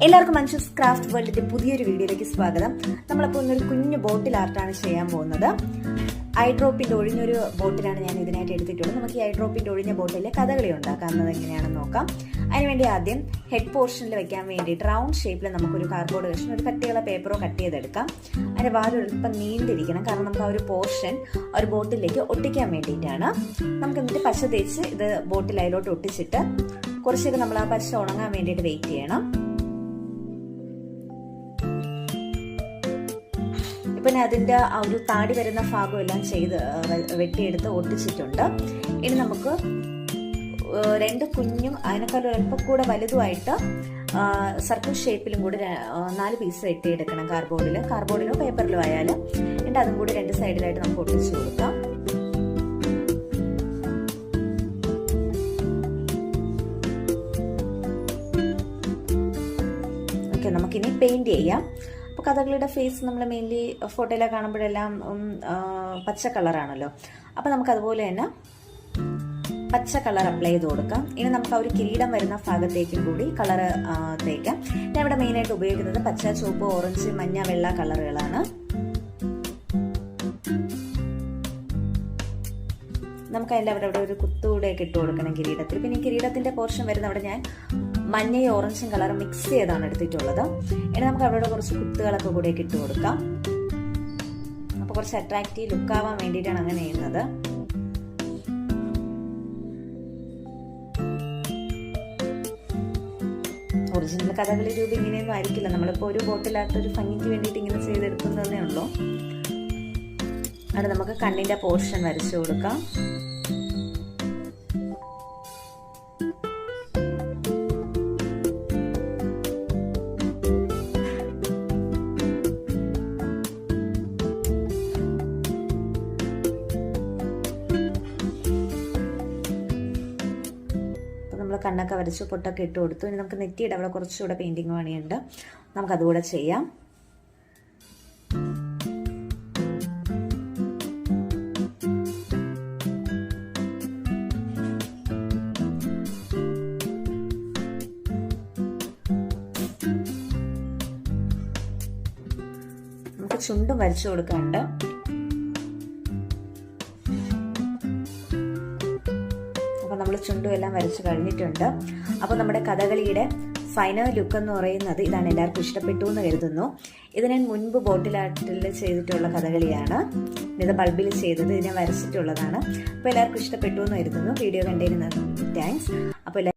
എല്ലാവർക്കും മഞ്ജുസ് ക്രാഫ്റ്റ് വേൾഡിന്റെ പുതിയൊരു വീഡിയോയിലേക്ക് സ്വാഗതം. നമ്മളപ്പോൾ ഇന്നൊരു കുഞ്ഞു ബോട്ടിൽ ആർട്ടാണ് ചെയ്യാൻ പോകുന്നത്. ഐ ഡ്രോപ്പിന്റെ ഒഴിഞ്ഞൊരു ബോട്ടിലാണ് ഞാൻ ഇതിനായിട്ട് എടുത്തിട്ടുള്ളത്. നമുക്ക് ഈ ഐ ഡ്രോപ്പിന്റെ ഒഴിഞ്ഞ ബോട്ടിലെ കഥകളി ഉണ്ടാക്കുന്നത് എങ്ങനെയാണെന്ന് നോക്കാം. അതിനുവേണ്ടി ആദ്യം ഹെഡ് പോർഷനിൽ വെക്കാൻ വേണ്ടിയിട്ട് റൗണ്ട് ഷേപ്പിൽ നമുക്കൊരു കാർഡ്ബോർഡ് കഷ്ണം ഒരു കട്ടിയുള്ള പേപ്പറോ കട്ട് ചെയ്തെടുക്കാം. അതിന്റെ വാല് അല്പം നീണ്ടിരിക്കണം, കാരണം നമുക്ക് ആ ഒരു പോർഷൻ ഒരു ബോട്ടിലേക്ക് ഒട്ടിക്കാൻ വേണ്ടിയിട്ടാണ്. നമുക്ക് എന്നിട്ട് പശ തേച്ച് ഇത് ബോട്ടിൽ അതിലോട്ട് ഒട്ടിച്ചിട്ട് കുറച്ചൊക്കെ നമ്മൾ ആ പശ ഉണങ്ങാൻ വേണ്ടിയിട്ട് വെയിറ്റ് ചെയ്യണം. പിന്നെ അതിൻ്റെ ആ ഒരു താടി വരുന്ന ഭാഗം എല്ലാം ചെയ്ത് വെട്ടിയെടുത്ത് ഒട്ടിച്ചിട്ടുണ്ട്. ഇനി നമുക്ക് രണ്ട് കുഞ്ഞും അതിനേക്കാളും അല്പം കൂടെ വലുതുമായിട്ട് സർക്കിൾ ഷേപ്പിലും കൂടി 4 പീസ് വെട്ടിയെടുക്കണം. കാർഡ്ബോർഡിലോ പേപ്പറിലോ ആയാലും. എന്നിട്ട് അതും കൂടി 2 സൈഡിലായിട്ട് നമുക്ക് ഒട്ടിച്ചു കൊടുക്കാം. ഓക്കെ, നമുക്കിനി പെയിന്റ് ചെയ്യാം. അപ്പോൾ കഥകളിയുടെ ഫേസ് നമ്മൾ മെയിൻലി ഫോട്ടോയിലൊക്കെ കാണുമ്പോഴെല്ലാം പച്ച കളറാണല്ലോ. അപ്പോൾ നമുക്ക് അതുപോലെ തന്നെ പച്ച കളർ അപ്ലൈ ചെയ്ത് കൊടുക്കാം. ഇനി നമുക്ക് ആ ഒരു കിരീടം വരുന്ന ഭാഗത്തേക്കും കൂടി കളർ തേക്കാം. ഞാൻ ഇവിടെ മെയിനായിട്ട് ഉപയോഗിക്കുന്നത് പച്ച, ചുവപ്പ്, ഓറഞ്ച്, മഞ്ഞ, വെള്ള കളറുകളാണ്. നമുക്ക് അതിൻ്റെ അവിടെ ഒരു കുത്തുകൂടെയൊക്കെ ഇട്ട് കൊടുക്കണം കിരീടത്തിൽ. പിന്നെ ഈ കിരീടത്തിന്റെ പോർഷൻ വരുന്ന അവിടെ ഞാൻ മഞ്ഞയും ഓറഞ്ചും കളർ മിക്സ് ചെയ്താണ് എടുത്തിട്ടുള്ളത്. ഇനി നമുക്ക് അവിടെ കുറച്ച് കുത്തുകളൊക്കെ കൂടെയൊക്കെ ഇട്ട് കൊടുക്കാം. അപ്പോൾ കുറച്ച് അട്രാക്റ്റീവ് ലുക്ക് ആവാൻ വേണ്ടിയിട്ടാണ് അങ്ങനെ ചെയ്യുന്നത്. ഒറിജിനൽ കഥകളി രൂപം ഇങ്ങനെയൊന്നും ആയിരിക്കില്ല. നമ്മളിപ്പോൾ ഒരു ബോട്ടിലായിട്ട് ഒരു ഭംഗിക്ക് വേണ്ടിയിട്ട് ഇങ്ങനെ ചെയ്തെടുക്കുന്നതേ ഉള്ളൂ. അവിടെ നമുക്ക് കണ്ണിന്റെ പോർഷൻ വരച്ചു കൊടുക്കാം. കണ്ണൊക്കെ വരച്ച് പൊട്ടൊക്കെ ഇട്ട് കൊടുത്തു. ഇനി നമുക്ക് നെറ്റിയുടെ അവിടെ കുറച്ചുകൂടെ പെയിന്റിങ് പണിയുണ്ട്, നമുക്ക് അതുകൂടെ ചെയ്യാം. നമുക്ക് ചുണ്ടും വരച്ചു കൊടുക്കാനുണ്ട്. നമ്മൾ ചുണ്ടും എല്ലാം വരച്ച് കഴിഞ്ഞിട്ടുണ്ട്. അപ്പോൾ നമ്മുടെ കഥകളിയുടെ ഫൈനൽ ലുക്ക് എന്ന് പറയുന്നത് ഇതാണ്. എല്ലാവർക്കും ഇഷ്ടപ്പെട്ടു എന്ന് കരുതുന്നു. ഇത് ഞാൻ മുൻപ് ബോട്ടിലാട്ടിൽ ചെയ്തിട്ടുള്ള കഥകളിയാണ്. ഇത് ബൾബിൽ ചെയ്തത്, ഇതിനെ വരച്ചിട്ടുള്ളതാണ്. അപ്പോൾ എല്ലാവർക്കും ഇഷ്ടപ്പെട്ടു എന്ന് കരുതുന്നു. വീഡിയോ കണ്ടതിന് താങ്ക്സ്. അപ്പോൾ